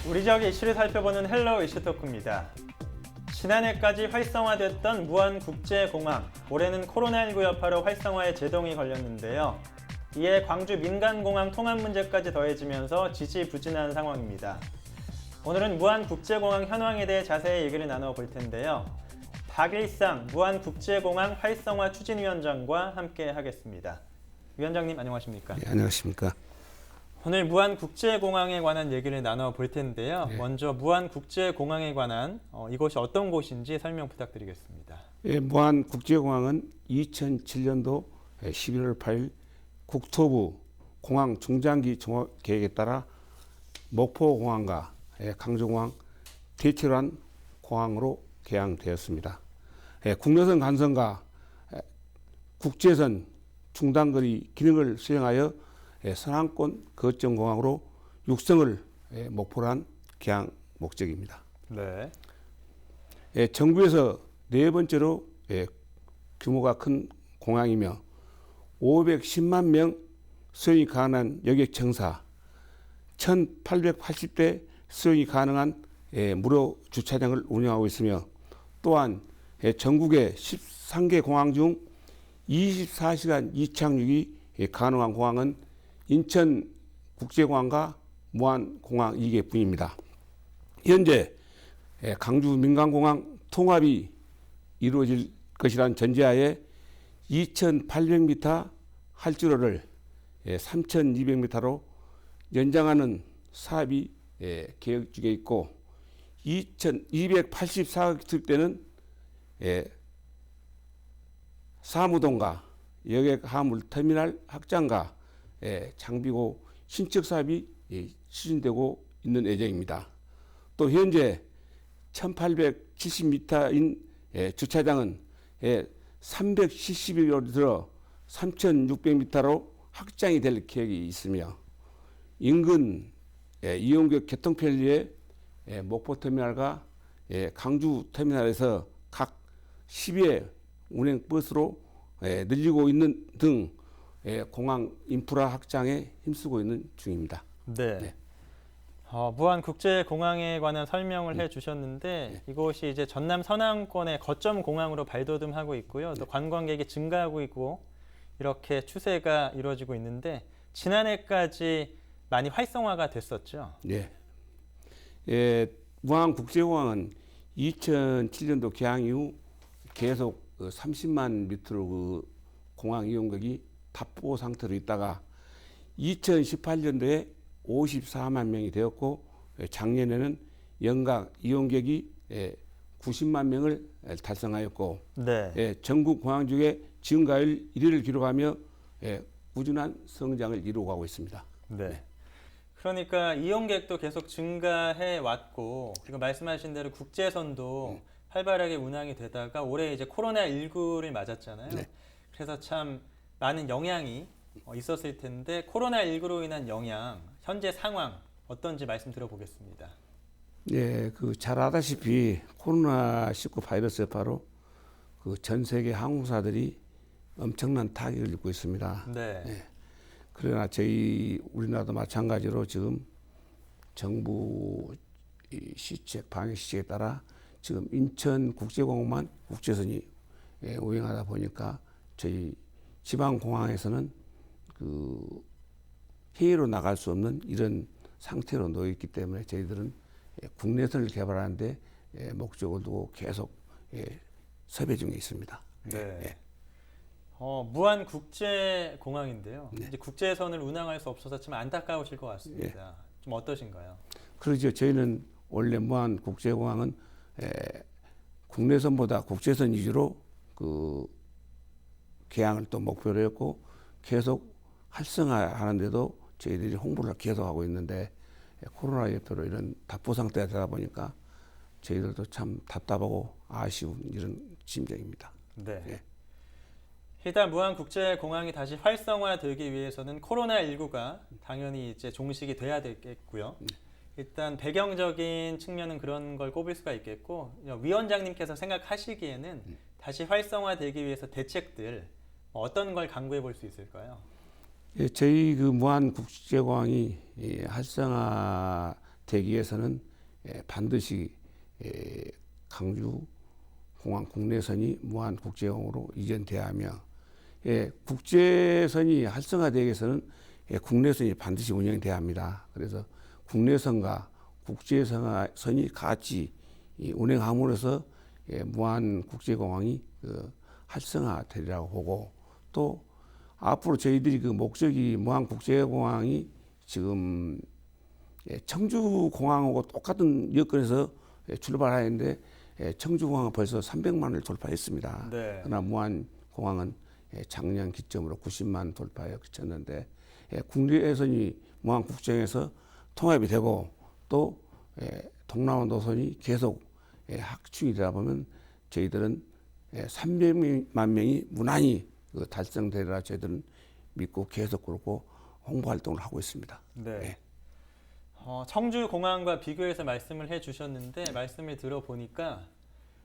우리 지역 이슈를 살펴보는 헬로 이슈토크입니다. 지난해까지 활성화됐던 무안국제공항, 올해는 코로나19 여파로 활성화에 제동이 걸렸는데요. 이에 광주 민간공항 통합 문제까지 더해지면서 지지부진한 상황입니다. 오늘은 무안국제공항 현황에 대해 자세히 얘기를 나눠볼 텐데요. 박일상 무안국제공항 활성화 추진위원장과 함께 하겠습니다. 위원장님 안녕하십니까? 네, 안녕하십니까? 오늘 무안국제공항에 관한 얘기를 나눠볼 텐데요. 네. 먼저 무안국제공항에 관한 이곳이 어떤 곳인지 설명 부탁드리겠습니다. 예, 무안국제공항은 2007년도 11월 8일 국토부 공항 중장기 종합 계획에 따라 목포공항과 강정공항 대체로 한 공항으로 개항되었습니다. 국내선 간선과 국제선 중단거리 기능을 수행하여 선항권 거점공항으로 육성을 목표로 한 개항 목적입니다. 네. 정부에서 네 번째로 규모가 큰 공항이며 510만 명 수용이 가능한 여객 정사, 1,880대 수용이 가능한 무료 주차장을 운영하고 있으며 또한 전국의 13개 공항 중 24시간 이착륙이 가능한 공항은 인천국제공항과 무안공항 2개뿐입니다. 현재 강주 민간공항 통합이 이루어질 것이란 전제하에 2,800m 활주로를 3,200m로 연장하는 사업이 계획 중에 있고 2,284억 대는 사무동과 여객 화물 터미널 확장과 장비고 신축 사업이 추진되고 있는 예정입니다. 또 현재 1,870m인 주차장은 370일로 들어 3,600m로 확장이 될 계획이 있으며 인근 이용객 교통 편리에 목포터미널과 강주 터미널에서 각 10회 운행 버스로 늘리고 있는 등 공항 인프라 확장에 힘쓰고 있는 중입니다. 네. 네. 무안국제공항에 관한 설명을 해주셨는데 이곳이 이제 전남 서남권의 거점 공항으로 발돋움하고 있고요. 또 관광객이 증가하고 있고 이렇게 추세가 이루어지고 있는데 지난해까지 많이 활성화가 됐었죠. 네. 무안국제공항은 2007년도 개항 이후 계속 30만 미터로 그 공항 이용객이 답보 상태로 있다가 2018년도에 54만 명이 되었고 작년에는 연간 이용객이 90만 명을 달성하였고 네. 전국 공항 중에 증가율 1위를 기록하며 꾸준한 성장을 이루어가고 있습니다. 네. 그러니까 이용객도 계속 증가해 왔고 그리고 말씀하신 대로 국제선도 활발하게 운항이 되다가 올해 이제 코로나19를 맞았잖아요. 네. 그래서 참 많은 영향이 있었을 텐데 코로나19로 인한 영향, 현재 상황 어떤지 말씀 들어보겠습니다. 네, 잘 아다시피 코로나19 바이러스 여파로 전 세계 항공사들이 엄청난 타격을 입고 있습니다. 네. 그러나 우리나라도 마찬가지로 지금 정부 시책, 방역 시책에 따라 지금 인천국제공항만 국제선이 운행하다 보니까 저희 지방공항에서는 해외로 나갈 수 없는 이런 상태로 놓여 있기 때문에 저희들은 국내선을 개발하는데 목적을 두고 계속 섭외 중에 있습니다. 네. 무안국제공항인데요. 네. 이제 국제선을 운항할 수 없어서 참 안타까우실 것 같습니다. 좀 어떠신가요? 그렇죠. 저희는 원래 무안국제공항은 국내선보다 국제선 위주로 개항을 또 목표로 했고 계속 활성화하는데도 저희들이 홍보를 계속하고 있는데 코로나 여파로 이런 답보 상태가 되다 보니까 저희들도 참 답답하고 아쉬운 이런 심정입니다. 네. 예. 일단 무안국제공항이 다시 활성화되기 위해서는 코로나19가 당연히 이제 종식이 돼야 되겠고요. 일단 배경적인 측면은 그런 걸 꼽을 수가 있겠고 위원장님께서 생각하시기에는 다시 활성화되기 위해서 대책들 어떤 걸 강구해 볼 수 있을까요? 예, 저희 무안국제공항이 활성화 되기 위해서는 반드시 강주공항 국내선이 무한국제공항으로 이전돼야 하며 국제선이 활성화되기 위해서는 국내선이 반드시 운영돼야 합니다. 그래서 국내선과 국제선이 같이 운행함으로써 무한국제공항이 활성화되리라고 보고 또 앞으로 저희들이 그 목적이 무한국제공항이 지금 청주공항하고 똑같은 여건에서 출발하는데 청주공항은 벌써 300만을 돌파했습니다. 네. 그러나 무한공항은 작년 기점으로 90만 돌파에 그쳤는데 국내선이 무한국제에서 통합이 되고 또 동남아 노선이 계속 확충이 되다 보면 저희들은 300만 명이 무난히 달성되리라 저희들은 믿고 계속 그렇고 홍보 활동을 하고 있습니다. 네. 청주공항과 비교해서 말씀을 해주셨는데 말씀을 들어보니까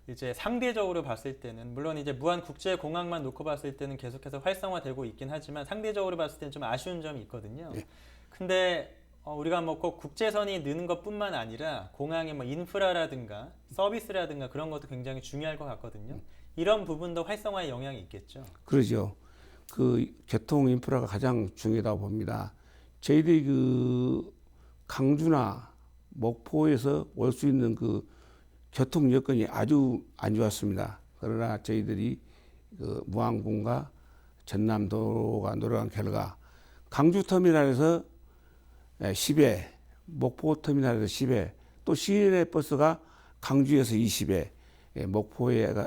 이제 상대적으로 봤을 때는 물론 이제 무한국제공항만 놓고 봤을 때는 계속해서 활성화되고 있긴 하지만 상대적으로 봤을 때는 좀 아쉬운 점이 있거든요. 네. 근데 우리가 뭐 꼭 국제선이 느는 것뿐만 아니라 공항의 뭐 인프라라든가 서비스라든가 그런 것도 굉장히 중요할 것 같거든요. 이런 부분도 활성화에 영향이 있겠죠. 그러죠. 그 교통 인프라가 가장 중요하다고 봅니다. 저희들이 그 강주나 목포에서 올 수 있는 그 교통 여건이 아주 안 좋았습니다. 그러나 저희들이 그 무안군과 전남도가 노력한 결과 강주 터미널에서 10회, 목포 터미널에서 10회, 또 시내 버스가 강주에서 20회,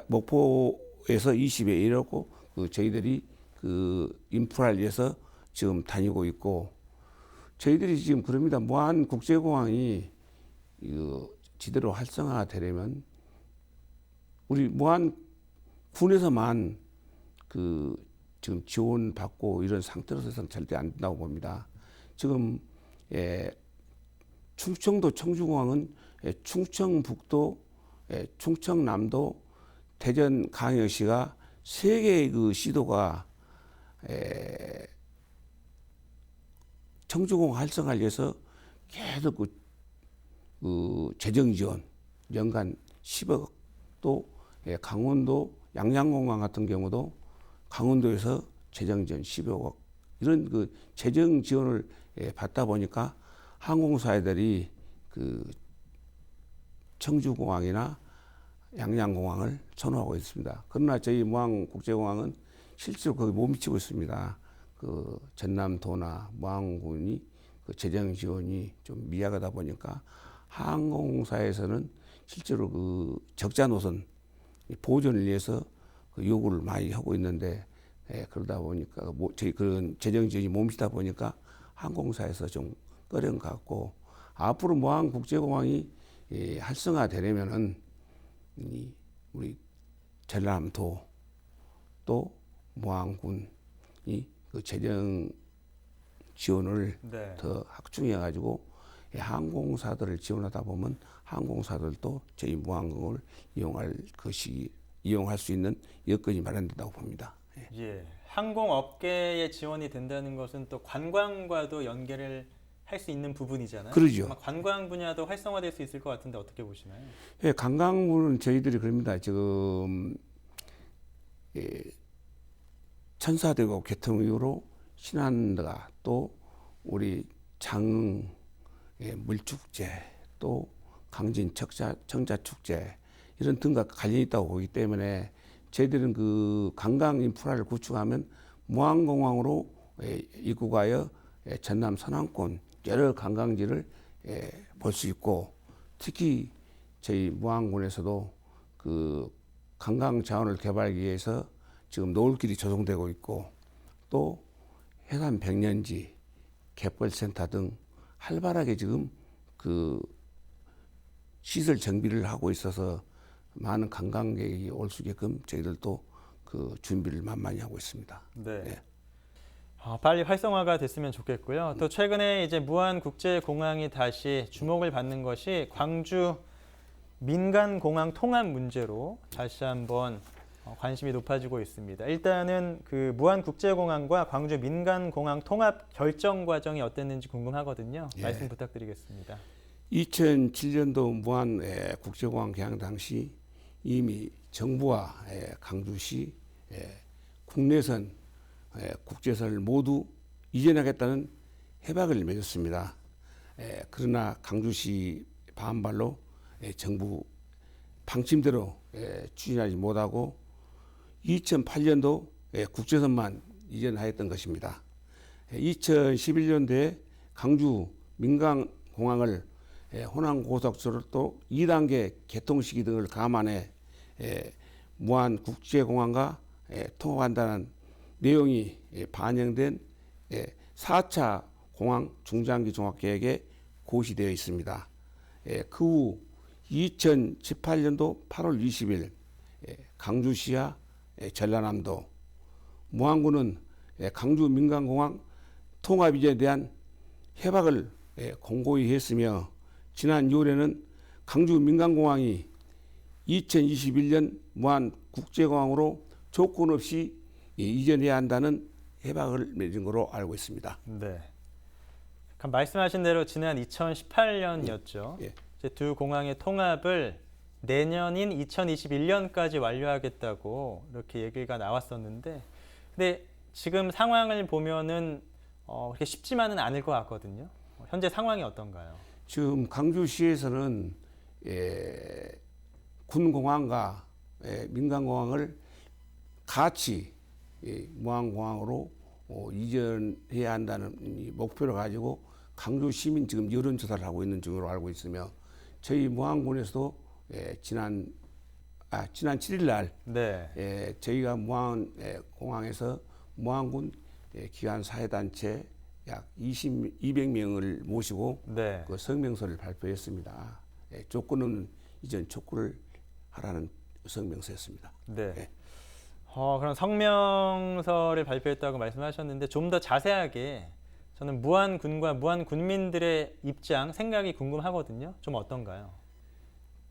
목포에서 20회 이렇고 저희들이 그 인프라를 위해서 지금 다니고 있고 저희들이 지금 그럽니다. 무안국제공항이 지대로 활성화되려면 우리 무안군에서만 지금 지원받고 이런 상태로서는 절대 안 된다고 봅니다. 지금 충청도 청주공항은 충청북도, 충청남도, 대전 광역시가 세 개의 그 시도가 청주공항 활성화를 위해서 계속 그 재정 지원 연간 10억 또 강원도 양양공항 같은 경우도 강원도에서 재정 지원 10억 이런 그 재정 지원을 받다 보니까 항공사들이 그 청주공항이나 양양공항을 선호하고 있습니다. 그러나 저희 무안국제공항은 실제로 거기 못 미치고 있습니다. 그 전남도나 무안군이 그 재정 지원이 좀 미약하다 보니까 항공사에서는 실제로 그 적자 노선 보존을 위해서 그 요구를 많이 하고 있는데 그러다 보니까 저희 그런 재정 지원이 못 미치다 보니까 항공사에서 좀 꺼려는 것 같고 앞으로 무안국제공항이 활성화되려면은 우리 전남도 또 무안군이 그 재정 지원을 네. 더 확충해 가지고 항공사들을 지원하다 보면 항공사들도 저희 무안국을 이용할 수 있는 여건이 마련된다고 봅니다. 예. 항공업계에 지원이 된다는 것은 또 관광과도 연계를 할 수 있는 부분이잖아요. 그러죠. 아마 관광 분야도 활성화될 수 있을 것 같은데 어떻게 보시나요? 관광부는 저희들이 그럽니다. 지금 천사대교 개통 이후로 신안대가 또 우리 장흥 물축제 또 강진 청자축제 이런 등과 관련이 있다고 보기 때문에 저희들은 그 관광 인프라를 구축하면 무안공항으로 입국하여 전남 서남권 여러 관광지를 볼 수 있고 특히 저희 무안군에서도 그 관광 자원을 개발하기 위해서 지금 노을길이 조성되고 있고 또 해산 백년지, 갯벌센터 등 활발하게 지금 그 시설 정비를 하고 있어서 많은 관광객이 올 수 있게끔 저희들도 그 준비를 만만히 하고 있습니다. 네. 네. 빨리 활성화가 됐으면 좋겠고요. 또 최근에 이제 무안국제공항이 다시 주목을 받는 것이 광주 민간공항 통합 문제로 다시 한번 관심이 높아지고 있습니다. 일단은 그 무안국제공항과 광주 민간공항 통합 결정 과정이 어땠는지 궁금하거든요. 말씀 부탁드리겠습니다. 2007년도 무안 국제공항 개항 당시 이미 정부와 강주시 국내선 국제선을 모두 이전하겠다는 협약을 맺었습니다. 그러나 강주시 반발로 정부 방침대로 추진하지 못하고 2008년도 국제선만 이전하였던 것입니다. 2011년도에 강주 민간공항을 호남고속철도 2단계 개통 시기 등을 감안해 무안 국제공항과 통합한다는 내용이 반영된 4차 공항 중장기 종합계획에 고시되어 있습니다. 그 후 2018년도 8월 20일 강주시와 전라남도, 무안군은 강주 민간공항 통합 이전에 대한 협약을 공고히 했으며 지난 6월에는 강주 민간공항이 2021년 무안 국제공항으로 조건 없이 이전해야 한다는 협약을 맺은 것으로 알고 있습니다. 네. 그럼 말씀하신 대로 지난 2018년이었죠. 예. 이제 두 공항의 통합을 내년인 2021년까지 완료하겠다고 이렇게 얘기가 나왔었는데, 근데 지금 상황을 보면은 그렇게 쉽지만은 않을 것 같거든요. 현재 상황이 어떤가요? 지금 강주시에서는 군공항과 민간공항을 같이 무안공항으로 이전해야 한다는 이 목표를 가지고 강주 시민 지금 여론조사를 하고 있는 중으로 알고 있으며 저희 무안군에서도 지난 7일 날 네. 저희가 무안 공항에서 무안군 기관 사회단체 약 200명을 모시고 네. 그 성명서를 발표했습니다. 조건은 이전 촉구를 하라는 성명서였습니다. 네. 예. 그럼 성명서를 발표했다고 말씀하셨는데 좀 더 자세하게 저는 무안군과 무안군민들의 입장, 생각이 궁금하거든요. 좀 어떤가요?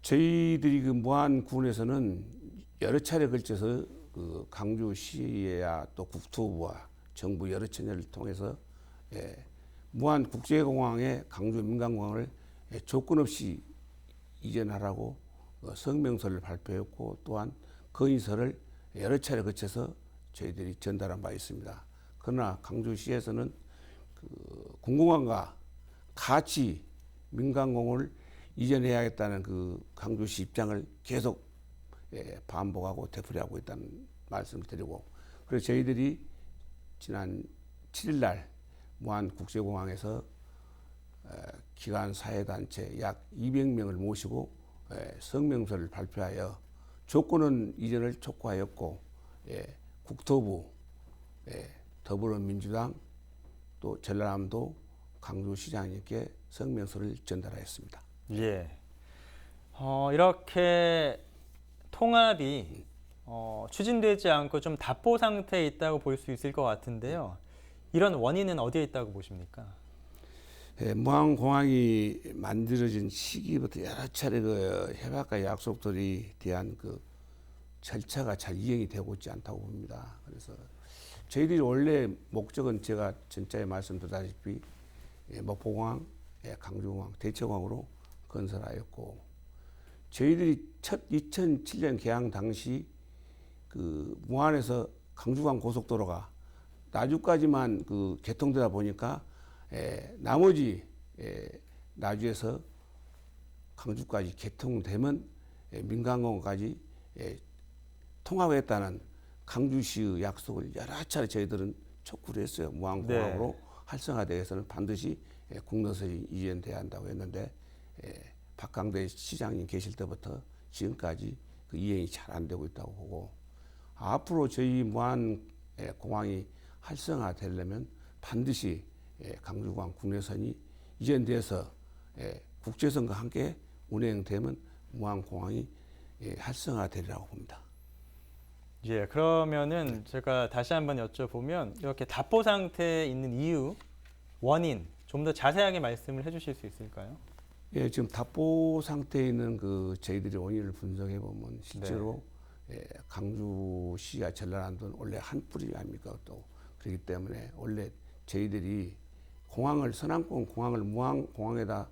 저희들이 그 무안군에서는 여러 차례 걸쳐서 그 강주시와 또 국토부와 정부 여러 채널을 통해서 무안 국제공항의 강주 민간공항을 조건 없이 이전하라고 성명서를 발표했고 또한 건의서를 여러 차례 거쳐서 저희들이 전달한 바 있습니다. 그러나 강주시에서는 그 군공항과 같이 민간공항을 이전해야겠다는 그 강주시 입장을 계속 반복하고 되풀이하고 있다는 말씀을 드리고, 그래서 저희들이 지난 7일 날 무안 국제공항에서 기관 사회단체 약 200명을 모시고 성명서를 발표하여 조건은 이전을 촉구하였고 국토부, 더불어민주당 또 전라남도 강주시장님께 성명서를 전달하였습니다. 예. 이렇게 통합이 추진되지 않고 좀 답보 상태에 있다고 볼 수 있을 것 같은데요. 이런 원인은 어디에 있다고 보십니까? 무안공항이 만들어진 시기부터 여러 차례 그 협약과 약속들이 대한 그 절차가 잘 이행이 되고 있지 않다고 봅니다. 그래서 저희들이 원래 목적은 제가 전자에 말씀드렸다시피 목포공항, 강주공항, 대처공항으로 건설하였고, 저희들이 첫 2007년 개항 당시 그 무안에서 강주간 고속도로가 나주까지만 그 개통되다 보니까 나머지 나주에서 강주까지 개통되면 민간공항까지 통합했다는 강주시의 약속을 여러 차례 저희들은 촉구를 했어요. 무안공항으로 활성화되어서는 반드시 국내선이 이전돼야 한다고 했는데 박강대 시장님 계실 때부터 지금까지 그 이행이 잘 안 되고 있다고 보고, 앞으로 저희 무안 공항이 활성화되려면 반드시 강주공항 국내선이 이전돼서 국제선과 함께 운행되면 무안공항이 활성화되리라고 봅니다. 예, 그러면은 제가 다시 한번 여쭤보면 이렇게 답보 상태에 있는 이유, 원인 좀 더 자세하게 말씀을 해주실 수 있을까요? 지금 답보 상태에 있는 그 저희들이 원인을 분석해 보면 실제로 강주시와 전라남도는 원래 한 뿌리 아닙니까? 또 그렇기 때문에 원래 저희들이 공항을 서남권 공항을 무안공항에다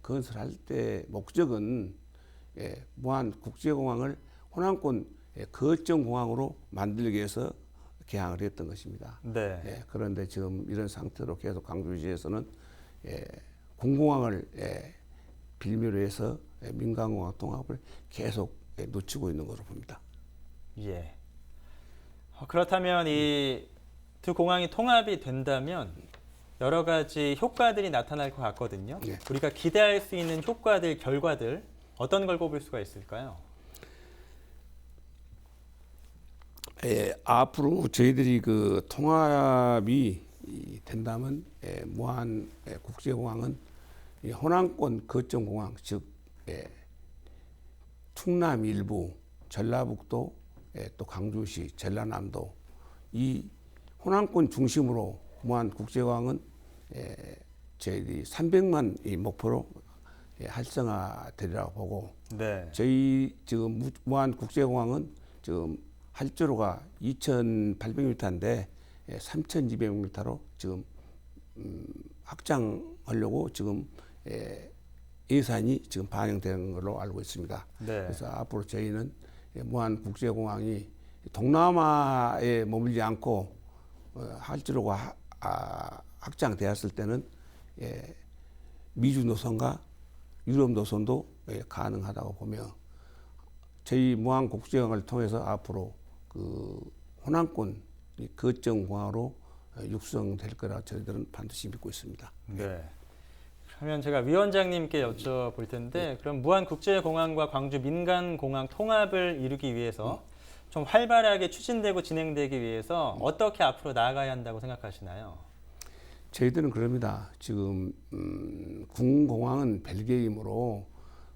건설할 때 목적은 무안 국제공항을 호남권 거점 공항으로 만들기 위해서 개항을 했던 것입니다. 네. 그런데 지금 이런 상태로 계속 광주시에서는 공공항을 빌미로 해서 민간공항 통합을 계속 놓치고 있는 것으로 봅니다. 예. 그렇다면 이 두 공항이 통합이 된다면 여러 가지 효과들이 나타날 것 같거든요. 네. 우리가 기대할 수 있는 효과들, 결과들 어떤 걸 꼽을 수가 있을까요? 앞으로 저희들이 그 통합이 된다면 무안 국제공항은 이 호남권 거점 공항, 즉 충남 일부, 전라북도, 또 광주시, 전라남도 이 호남권 중심으로 무안 국제공항은 저희들이 300만 이 목표로 활성화되리라고 보고 네. 저희 지금 무안 국제공항은 지금 활주로가 2,800m인데 3,200m로 지금 확장하려고 지금 예산이 지금 반영되는 걸로 알고 있습니다. 네. 그래서 앞으로 저희는 무안 국제공항이 동남아에 머물지 않고 활주로가 확장되었을 때는 미주 노선과 유럽 노선도 가능하다고 보며 저희 무안 국제공항을 통해서 앞으로 그 호남권 거점 공항으로 육성될 거라 저희들은 반드시 믿고 있습니다. 네. 그러면 제가 위원장님께 여쭤볼 텐데 그럼 무안 국제공항과 광주 민간공항 통합을 이루기 위해서 좀 활발하게 추진되고 진행되기 위해서 어떻게 앞으로 나아가야 한다고 생각하시나요? 저희들은 그럽니다. 지금 군공항은 별개이므로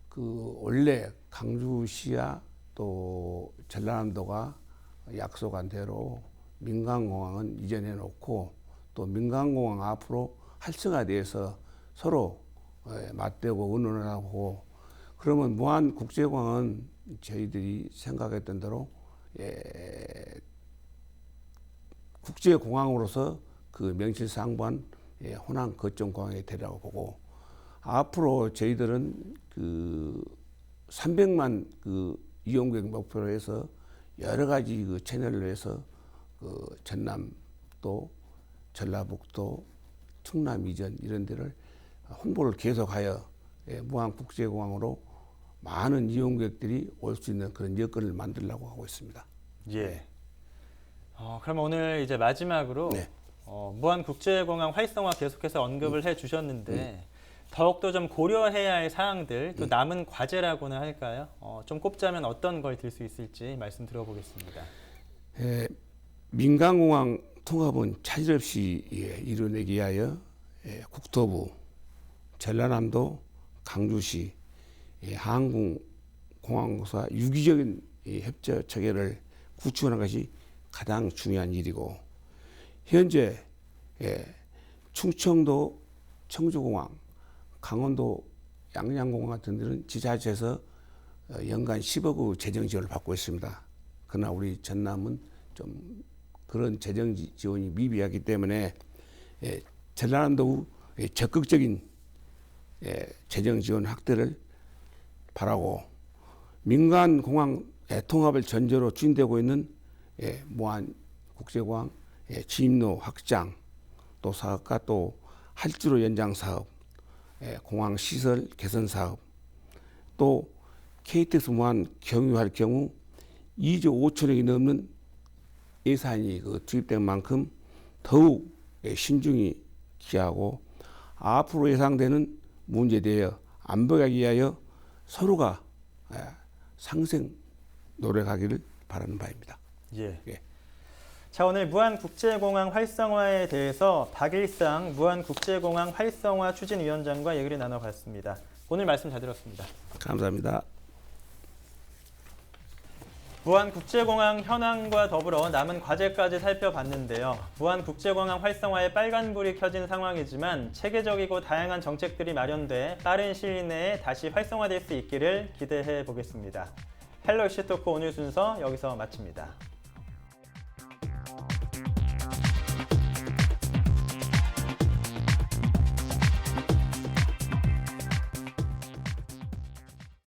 그 원래 강주시야 또 전라남도가 약속한 대로 민간공항은 이전해 놓고 또 민간공항 앞으로 활성화돼서 서로 맞대고 의논을 하고 그러면 무안 국제공항은 저희들이 생각했던 대로 국제공항으로서 그 명실상부한 호남 거점 공항이 되리라고 보고 앞으로 저희들은 그 300만 그 이용객 목표로 해서 여러 가지 그 채널로 해서 그 전남도, 전라북도, 충남 이전 이런 데를 홍보를 계속하여 무안 국제공항으로 많은 이용객들이 올 수 있는 그런 여건을 만들려고 하고 있습니다. 예. 그럼 오늘 이제 마지막으로 네. 무안 국제공항 활성화 계속해서 언급을 해주셨는데 더욱더 좀 고려해야 할 사항들 또 남은 과제라고나 할까요? 좀 꼽자면 어떤 걸 들 수 있을지 말씀 들어보겠습니다. 민간공항 통합은 차질 없이 이뤄내기 위하여 국토부, 전라남도, 강주시, 항공공항사 유기적인 협조 체계를 구축하는 것이 가장 중요한 일이고 현재 충청도 청주공항, 강원도 양양공항 같은 데는 지자체에서 연간 10억 재정 지원을 받고 있습니다. 그러나 우리 전남은 좀 그런 재정 지원이 미비하기 때문에 전라남도 적극적인 재정 지원 확대를 바라고 민간 공항 통합을 전제로 추진되고 있는 무안 국제공항 진입로 확장 또 사업과 또 활주로 연장 사업, 공항 시설 개선 사업, 또 KTX 무안 경유할 경우 2조 5천억이 넘는 예산이 투입된 만큼 더욱 신중히 기하고 앞으로 예상되는 문제에 대해 안보하기 위하여 서로가 상생 노력하기를 바라는 바입니다. 예. 예. 자, 오늘 무안국제공항 활성화에 대해서 박일상 무안국제공항 활성화 추진위원장과 얘기를 나눠봤습니다. 오늘 말씀 잘 들었습니다. 감사합니다. 무안국제공항 현황과 더불어 남은 과제까지 살펴봤는데요. 무안국제공항 활성화에 빨간불이 켜진 상황이지만 체계적이고 다양한 정책들이 마련돼 빠른 시일 내에 다시 활성화될 수 있기를 기대해 보겠습니다. 헬로 이슈토크 오늘 순서 여기서 마칩니다.